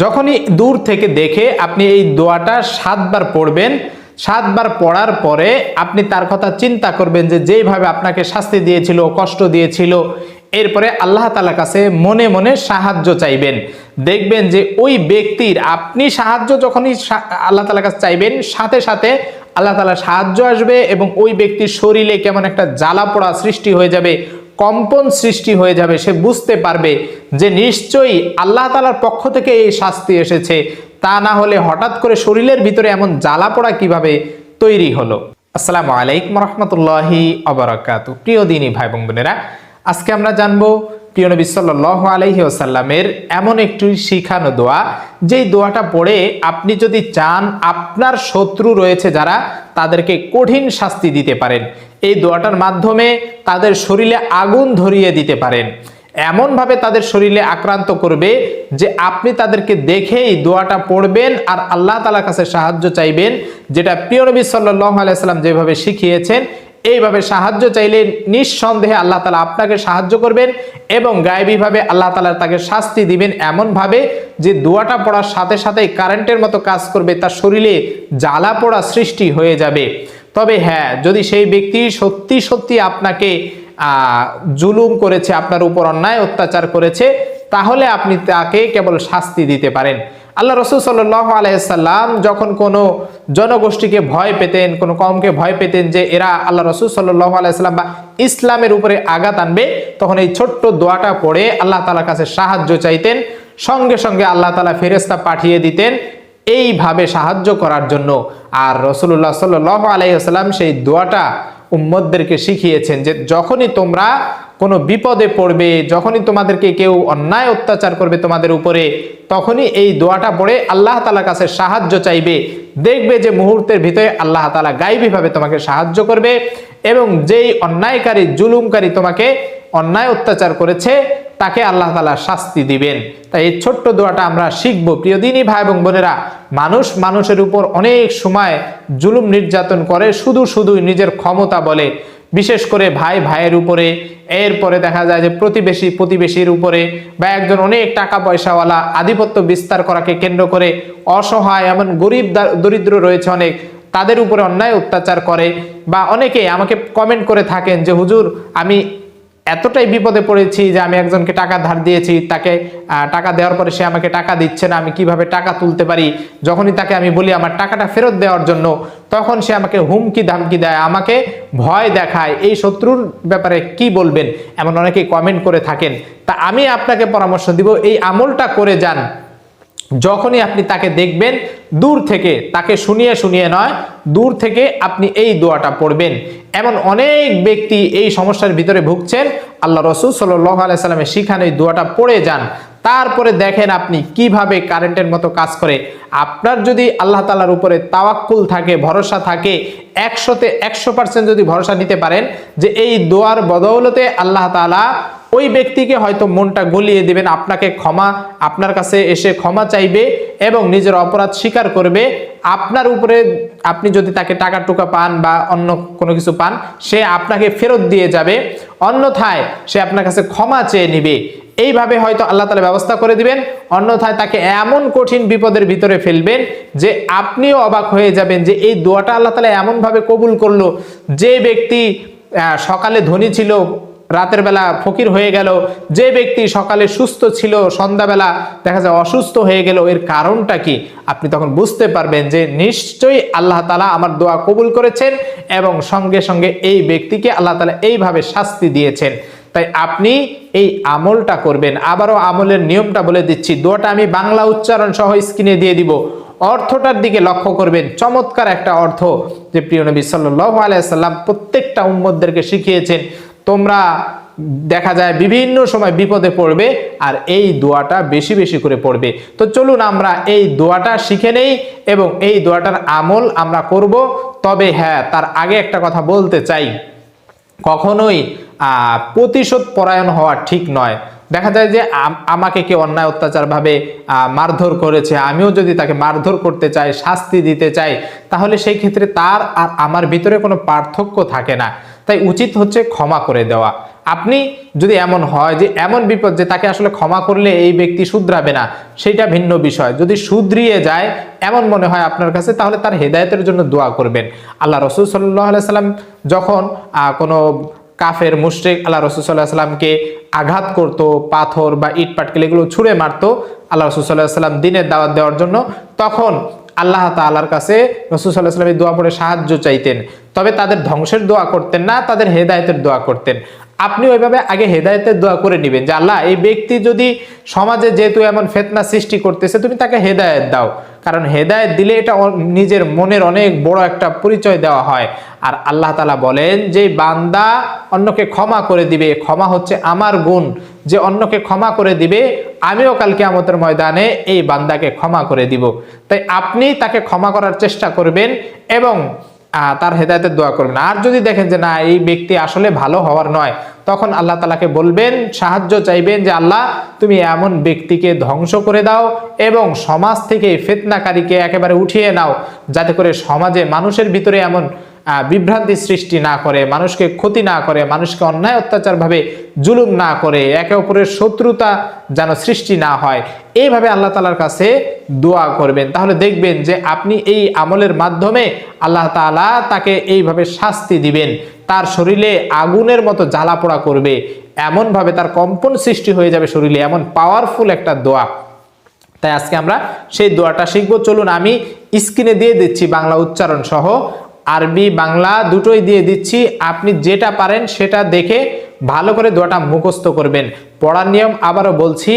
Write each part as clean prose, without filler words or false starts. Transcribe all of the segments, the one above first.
যখনই দূর থেকে দেখে আপনি এই দোয়াটা 7 বার পড়বেন। 7 বার পড়ার পরে আপনি তার কথা চিন্তা করবেন যে যেইভাবে আপনাকে শাস্তি দিয়েছিল, কষ্ট দিয়েছিল, এরপরে আল্লাহ তাআলার কাছে মনে মনে সাহায্য চাইবেন। দেখবেন যে ওই ব্যক্তির আপনি সাহায্য যখনই আল্লাহ তাআলার কাছে চাইবেন, সাথে সাথে আল্লাহ তাআলার সাহায্য আসবে এবং ওই ব্যক্তির শরীরে কেমন একটা জ্বালা পোড়া সৃষ্টি হয়ে যাবে, কম্পন সৃষ্টি হয়ে যাবে। সে বুঝতে পারবে যে নিশ্চয়ই আল্লাহ তাআলার পক্ষ থেকে এই শাস্তি এসেছে, তা না হলে হঠাৎ করে শরীরের ভিতরে এমন জ্বালা পোড়া কিভাবে তৈরি হলো। আসসালামু আলাইকুম রাহমাতুল্লাহি ওয়া বারাকাতুহু। প্রিয় দিনী ভাই বোন বোনেরা, আজকে আমরা জানবো প্রিয় নবী সাল্লাল্লাহু আলাইহি ওয়াসাল্লামের এমন একটি শিখানো দোয়া, যেই দোয়াটা পড়ে আপনি যদি চান আপনার শত্রু রয়েছে যারা, তাদেরকে কঠিন শাস্তি দিতে পারেন। এই দোয়াটার মাধ্যমে তাদের শরীরে আগুন ধরিয়ে দিতে পারেন, এমনভাবে তাদের শরীরে আক্রান্ত করবে যে আপনি তাদেরকে দেখেই দোয়াটা পড়বেন আর আল্লাহ তাআলার কাছে সাহায্য চাইবেন, যেটা প্রিয় নবী সাল্লাল্লাহু আলাইহি ওয়াসাল্লাম যেভাবে শিখিয়েছেন। এইভাবে সাহায্য চাইলে নিঃসন্দেহে আল্লাহ তাআলা আপনাকে সাহায্য করবেন এবং গায়েবীভাবে আল্লাহ তাআলা তাকে শাস্তি দিবেন এমনভাবে যে দোয়াটা পড়ার সাথে সাথেই কারেন্টের মতো কাজ করবে, তার শরীরে জ্বালা পোড়া সৃষ্টি হয়ে যাবে। তবে হ্যাঁ, যদি সেই ব্যক্তি সত্যি সত্যি আপনাকে জুলুম করেছে, আপনার উপর অন্যায় অত্যাচার করেছে, তাহলে আপনি তাকে কেবল শাস্তি দিতে পারেন। আল্লাহ রাসূল সাল্লাল্লাহু আলাইহি সাল্লাম যখন কোনো জনগোষ্ঠীকে ভয় পেতেন, কোনো কওমকে ভয় পেতেন যে এরা আল্লাহ রাসূল সাল্লাল্লাহু আলাইহি সাল্লাম বা ইসলামের উপরে আঘাত আনবে, তখন এই ছোট্ট দোয়াটা পড়ে আল্লাহ তাআলার কাছে সাহায্য চাইতেন। সঙ্গে সঙ্গে আল্লাহ তাআলা ফেরেশতা পাঠিয়ে দিতেন এইভাবে সাহায্য করার জন্য। আর রাসূলুল্লাহ সাল্লাল্লাহু আলাইহি ওয়াসাল্লাম সেই দোয়াটা উম্মতদেরকে শিখিয়েছেন যে যখনই তোমরা কোনো বিপদে পড়বে, যখনই তোমাদেরকে কেউ অন্যায় অত্যাচার করবে তোমাদের উপরে, তখনই এই দোয়াটা পড়ে আল্লাহ তাআলার কাছে সাহায্য চাইবে। দেখবে যে মুহূর্তের ভিতরে আল্লাহ তাআলা গায়েবীভাবে তোমাকে সাহায্য করবে এবং যেই অন্যায়কারী, জুলুমকারী তোমাকে অন্যায় অত্যাচার করেছে, তাকে আল্লাহ তাআলা শাস্তি দিবেন। তাই এই ছোট্ট দোয়াটা আমরা শিখবো। প্রিয় দিনী ভাই এবং বোনেরা, মানুষ মানুষের উপর অনেক সময় জুলুম নির্যাতন করে শুধু শুধুই নিজের ক্ষমতা বলে, বিশেষ করে ভাই ভাইয়ের উপরে, এরপরে দেখা যায় যে প্রতিবেশী প্রতিবেশীর উপরে, বা একজন অনেক টাকা পয়সাওয়ালা আধিপত্য বিস্তার করাকে কেন্দ্র করে অসহায় এমন গরিব দরিদ্র রয়েছে অনেক, তাদের উপরে অন্যায় অত্যাচার করে। বা অনেকে আমাকে কমেন্ট করে থাকেন যে হুজুর, আমি এতটাই বিপদে পড়েছি যে আমি একজনকে টাকা ধার দিয়েছি, তাকে টাকা দেওয়ার পরে সে আমাকে টাকা দিচ্ছে না, আমি কিভাবে টাকা তুলতে পারি। যখনই তাকে আমি বলি আমার টাকাটা ফেরত দেওয়ার জন্য, তখন সে আমাকে হুমকি ধামকি দেয়, আমাকে ভয় দেখায়। এই শত্রুর ব্যাপারে কি বলবেন, এমন অনেকেই কমেন্ট করে থাকেন। তা আমি আপনাকে পরামর্শ দিব, এই আমলটা করে যান। যখনই আপনি তাকে দেখবেন দূর থেকে, তাকে শুনিয়ে শুনিয়ে নয়, দূর থেকে আপনি এই দোয়াটা পড়বেন। এমন অনেক ব্যক্তি এই সমস্যার ভিতরে ভুগছেন, আল্লাহ রাসূল সাল্লাল্লাহু আলাইহি সাল্লামের শিখানো এই দোয়াটা পড়ে যান। তারপরে দেখেন আপনি কিভাবে কারেন্টের মতো কাজ করে। আপনার যদি আল্লাহ তাআলার উপরে তাওয়াক্কুল থাকে, ভরসা থাকে, 100তে 100% যদি ভরসা নিতে পারেন যে এই দোয়ার বদৌলতে আল্লাহ তাআলা ওই ব্যক্তিকে হয়তো মনটা গলিয়ে দিবেন, আপনাকে আপনার কাছে এসে ক্ষমা চাইবে এবং নিজের অপরাধ স্বীকার করবে। আপনার উপরে আপনি যদি তাকে টাকা টুকা পান বা অন্য কোনো কিছু পান, সে আপনাকে ফেরত দিয়ে যাবে, অন্যথায় সে আপনার কাছে ক্ষমা চেয়ে নিবে। এইভাবে হয়তো আল্লাহ তাআলা ব্যবস্থা করে দিবেন। অন্যথায় তাকে এমন কঠিন বিপদের ভিতরে ফেলবেন যে আপনিও অবাক হয়ে যাবেন যে এই দোয়াটা আল্লাহ তাআলা এমনভাবে কবুল করলো। যে ব্যক্তি সকালে ধনী ছিল, রাতের বেলা ফকির হয়ে গেল, যে ব্যক্তি সকালে সুস্থ ছিল, সন্ধ্যাবেলা দেখা যায় অসুস্থ হয়ে গেল, এর কারণটা কি? আপনি তখন বুঝতে পারবেন যে নিশ্চয়ই আল্লাহ তাআলা আমার দোয়া কবুল করেছেন এবং সঙ্গে সঙ্গে এই ব্যক্তিকে আল্লাহ তাআলা এইভাবে শাস্তি দিয়েছেন। তাই আপনি এই আমলটা করবেন। আবারও আমলের নিয়মটা বলে দিচ্ছি, দোয়াটা আমি বাংলা উচ্চারণ সহ স্ক্রিনে দিয়ে দিব, অর্থটার দিকে লক্ষ্য করবেন। চমৎকার একটা অর্থ যে প্রিয় নবী সাল্লাল্লাহু আলাইহি সাল্লাম প্রত্যেকটা উম্মতদেরকে শিখিয়েছেন। তোমরা দেখা যায় বিভিন্ন সময় বিপদে পড়বে আর এই দোয়াটা বেশি বেশি করে পড়বে। তো চলুন আমরা এই দোয়াটা শিখে নেই এবং এই দোয়াটার আমল আমরা করব। তবে হ্যাঁ, তার আগে একটা কথা বলতে চাই, কখনোই প্রতিশোধ পরায়ণ হওয়া ঠিক নয়। দেখা যায় যে আমাকে কেউ অন্যায় অত্যাচার ভাবে মারধর করেছে, আমিও যদি তাকে মারধর করতে চাই, শাস্তি দিতে চাই, তাহলে সেই ক্ষেত্রে তার আর আমার ভিতরে কোনো পার্থক্য থাকে না। তাই উচিত হচ্ছে ক্ষমা করে দেওয়া। আপনি যদি এমন হয় যে এমন বিপদ যে তাকে আসলে ক্ষমা করলে এই ব্যক্তি শুধরাবে না, সেটা ভিন্ন বিষয়। যদি শুধরিয়ে যায় এমন মনে হয় আপনার কাছে, তাহলে তার হেদায়েতের জন্য দোয়া করবেন। আল্লাহ রাসূল সাল্লাল্লাহু আলাইহি সাল্লাম যখন কোনো কাফের মুশরিক আল্লাহ রাসূল সাল্লাল্লাহু আলাইহি সাল্লামকে আঘাত করত, পাথর বা ইট পাটকেল এগুলো ছুঁড়ে মারতো আল্লাহ রাসূল সাল্লাল্লাহু আলাইহি সাল্লাম দ্বীনের দাওয়াত দেওয়ার জন্য, তখন আল্লাহ তাআলার কাছে রাসূল সাল্লাল্লাহু আলাইহি সাল্লাম দোয়া পড়ে সাহায্য চাইতেন। তবে তাদের ধ্বংসের দোয়া করতেন না, তাদের হেদায়েতের দোয়া করতেন। আপনি ওইভাবে আগে হেদায়েতের দোয়া করে নেবেন যে আল্লাহ, এই ব্যক্তি যদি সমাজে যেহেতু এমন ফিতনা সৃষ্টি করতেছে, তুমি তাকে হেদায়েত দাও। কারণ হেদায়েত দিলে এটা নিজের মনের অনেক বড় একটা পরিচয় দেওয়া হয়। আর আল্লাহ তাআলা বলেন যে বান্দা অন্যকে ক্ষমা করে দিবে, ক্ষমা হচ্ছে আমার গুণ, যে অন্যকে ক্ষমা করে দিবে আমিও কাল কিয়ামতের ময়দানে এই বান্দাকে ক্ষমা করে দিব। তাই আপনি তাকে ক্ষমা করার চেষ্টা করবেন এবং তার হেদায়েতের দোয়া করবেন। আর যদি দেখেন যে না, এই ব্যক্তি আসলে ভালো হওয়ার নয়, তখন আল্লাহ তাআলাকে বলবেন, সাহায্য চাইবেন যে আল্লাহ, তুমি এমন ব্যক্তিকে ধ্বংস করে দাও এবং সমাজ থেকে ফিতনাকারীকে একেবারে উঠিয়ে নাও, যাতে করে সমাজে মানুষের ভিতরে এমন বিভ্রান্তি সৃষ্টি না করে, মানুষকে ক্ষতি না করে, মানুষকে অন্যায় অত্যাচার ভাবে জুলুম না করে, একে অপরের শত্রুতা যেন সৃষ্টি না হয়। এইভাবে আল্লাহ তাআলার কাছে দোয়া করবেন। তাহলে দেখবেন যে আপনি এই আমলের মাধ্যমে আল্লাহ তাআলা তাকে এইভাবে শাস্তি দিবেন, তার শরীরে আগুনের মতো জ্বালা পোড়া করবে, এমন ভাবে তার কম্পন সৃষ্টি হয়ে যাবে শরীরে, এমন পাওয়ারফুল একটা দোয়া। তাই আজকে আমরা সেই দোয়াটা শিখবো। চলুন আমি স্ক্রিনে দিয়ে দিচ্ছি বাংলা উচ্চারণ সহ, আরবি বাংলা দুটোই দিয়ে দিচ্ছি। আপনি যেটা পারেন সেটা দেখে ভালো করে দোয়াটা মুখস্থ করবেন। পড়ার নিয়ম আবারও বলছি,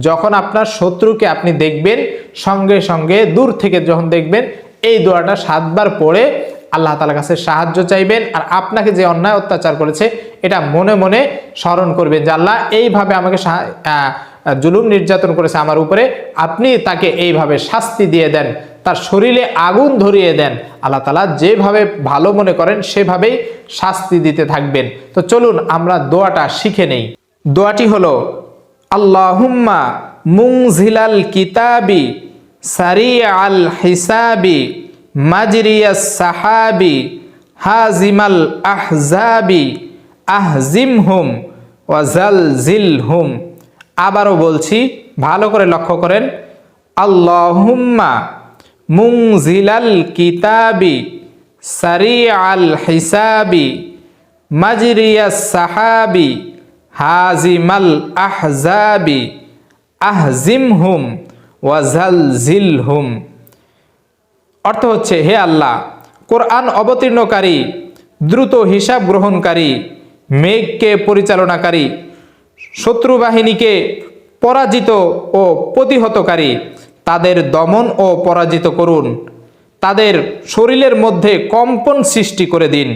যখন আপনার শত্রুকে আপনি দেখবেন, সঙ্গে সঙ্গে দূর থেকে যখন দেখবেন, এই দোয়াটা 7 বার পড়ে আল্লাহ তাআলার কাছে সাহায্য চাইবেন। আর আপনাকে যে অন্যায় অত্যাচার করেছে এটা মনে মনে স্মরণ করবেন যে আল্লাহ, এইভাবে আমাকে জুলুম নির্যাতন করেছে আমার উপরে, আপনি তাকে এইভাবে শাস্তি দিয়ে দেন, তার শরীরে আগুন ধরিয়ে দেন। আল্লাহ তাআলা যেভাবে ভালো মনে করেন সেভাবেই শাস্তি দিতে থাকবেন। তো চলুন আমরা দোয়াটা শিখে নেই। দোয়াটি হলো, আল্লাহুম্মা মুনজিলাল কিতাবি সারিআল হিসাবি মাজরিয়াস সাহাবি হাজিমাল আহজাবি আহজিমহুম ওয়া জালজিলহুম। আবারও বলছি, ভালো করে লক্ষ্য করেন। আল্লাহুম্মা মুনজিলাল কিতাবি সারিআল হিসাবি মাজরিয়াস সাহাবি হাজিমাল আহজাবি আহজিমহুম ওয়া জালজিলহুম। অর্থ হচ্ছে, হে আল্লাহ, কোরআন অবতীর্ণকারী, দ্রুত হিসাব গ্রহণকারী, মেঘকে পরিচালনাকারী, শত্রু বাহিনীকে পরাজিত ও প্রতিহতকারী, তাদের দমন ও পরাজিত করুন, তাদের শরীরের মধ্যে কম্পন সৃষ্টি করে দিন।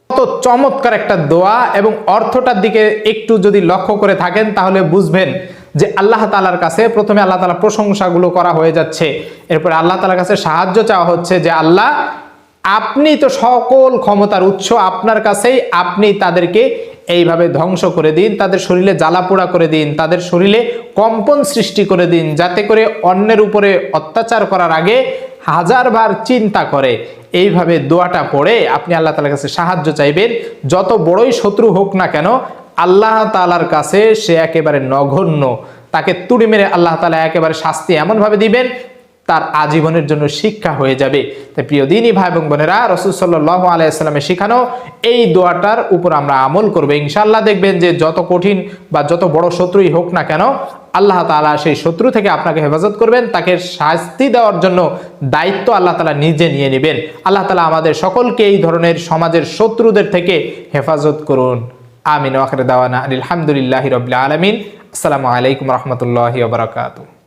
কত চমৎকার একটা দোয়া, এবং অর্থটার দিকে একটু যদি লক্ষ্য করে থাকেন তাহলে বুঝবেন যে আল্লাহ তাআলার কাছে প্রথমে আল্লাহ তাআলার প্রশংসাগুলো করা হয়ে যাচ্ছে, এরপরে আল্লাহ তাআলার কাছে সাহায্য চাওয়া হচ্ছে যে আল্লাহ, আপনি তো সকল ক্ষমতার উৎস, আপনার কাছেই আপনি তাদেরকে এইভাবে ধ্বংস করে দিন, তাদের শরীরে জ্বালা পোড়া করে দিন, তাদের শরীরে কম্পন সৃষ্টি করে দিন, যাতে করে অন্যের উপরে অত্যাচার করার আগে 1000বার চিন্তা করে। এইভাবে দোয়াটা পড়ে আপনি আল্লাহ তাআলার কাছে সাহায্য চাইবেন। যত বড়ই শত্রু হোক না কেন, আল্লাহ তাআলার কাছে সে একেবারে নগণ্য, তাকে তুড়ি মেরে আল্লাহ তাআলা একেবারে শাস্তি এমনভাবে দিবেন, তার আজীবনের জন্য শিক্ষা হয়ে যাবে। তাই প্রিয় দ্বীনী ভাই এবং বোনেরা, রাসূল সাল্লাল্লাহু আলাইহি ওয়াসাল্লামের শিখানো এই দোয়াটার উপর আমরা আমল করব। ইনশাআল্লাহ দেখবেন যে যত কঠিন বা যত বড় শত্রুই হোক না কেন, আল্লাহ তাআলা সেই শত্রু থেকে আপনাকে হেফাজত করবেন, তাকে শাস্তি দেওয়ার জন্য দায়িত্ব আল্লাহ তাআলা নিজে নিয়ে নেবেন। আল্লাহ তাআলা আমাদের সকলকে এই ধরনের সমাজের শত্রুদের থেকে হেফাজত করুন। আমিন। ওয়া আখিরু দাওয়ানা আলহামদুলিল্লাহি রাব্বিল আলামিন। আসসালামু আলাইকুম ওয়া রাহমাতুল্লাহি ওয়া বারাকাতুহু।